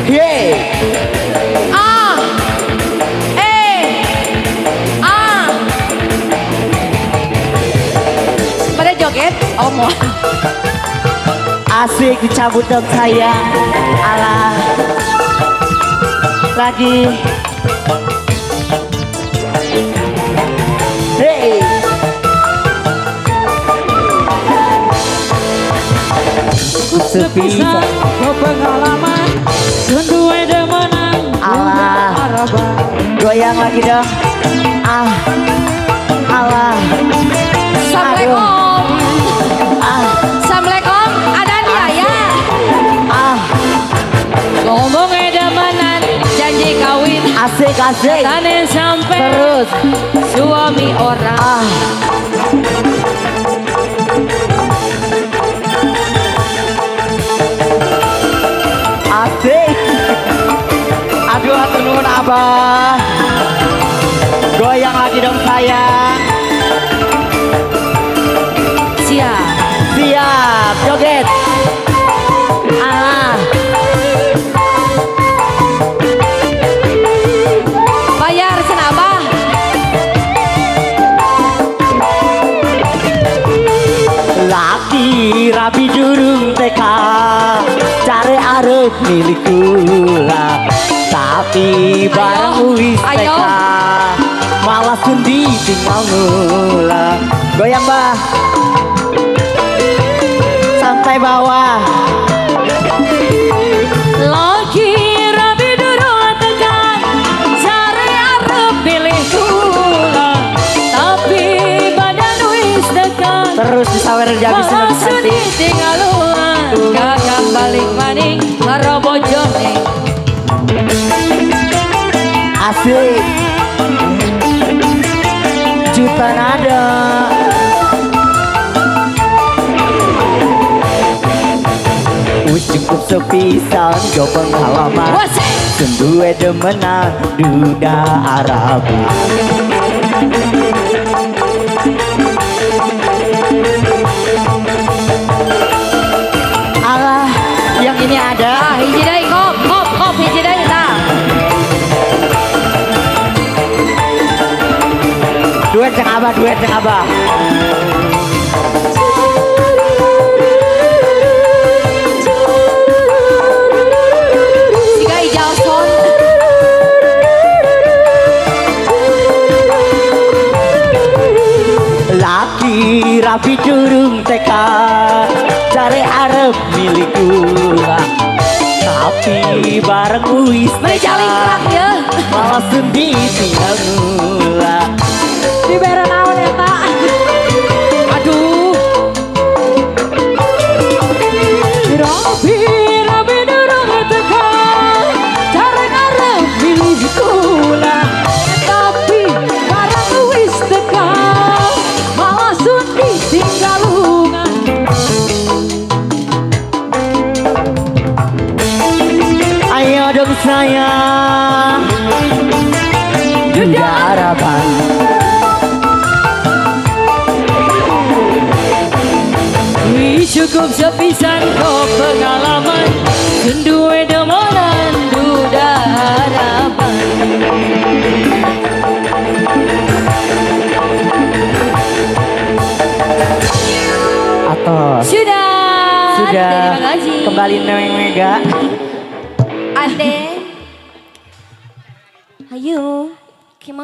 Ye. A. E. A. Pada joget? Oh mau. Asik dicabut dong sayang. Alah. Lagi. Hey. Sepisah pengalaman Kendua demenan Alah. Goyang lagi dong. Ah. Alah. Assalamualaikum. Assalamualaikum. Ada dia ya. Ah. Ngomongnya demenan janji kawin. Asik asik. Tane sampai Terus. suami orang. Ah. Asik. Aduh hatur nuhun abah. Goyang lagi dong sayang. Siap. Siap joget. Ah. Bayar senabah. Laki rapi durung teka cari arep milikku lah. Tapi barang wis ayo. teka malah sendi tinggal nula. Goyang bah sampai bawah. Lagi rapi durung tekan cari arep pilih kula. Tapi badan wis dekat. Terus disawer jadi seneng Sudi cantik. tinggal luang kakak balik maning karo bojone. Asik juta nada. Wis cukup sepisan go pengalaman. Wasik. Sendue demenan duda Arabi. Alah, yang ini ada. Ah, hiji deui kop hiji deui tah. Duet yang abah, duet yang abah. Siga Ijalson. Laki rapi durung teka cari arep milikku lah. Tapi bareng wis Mejaling teka kerak ya. malah sendi tinggal nula. Dibere naon eta? Aduh. Rapi durung tekan cari arep pilih kula. Tapi barang wis tekan malah sundi tinggal lungan. Ayo dong sayang duda harapan. Wih cukup sepisan kau pengalaman Kendua demenan duda harapan. Atos. Sudah. Sudah. Terima kasih. Kembali Neng Mega. Ade. Ayo. Gimana?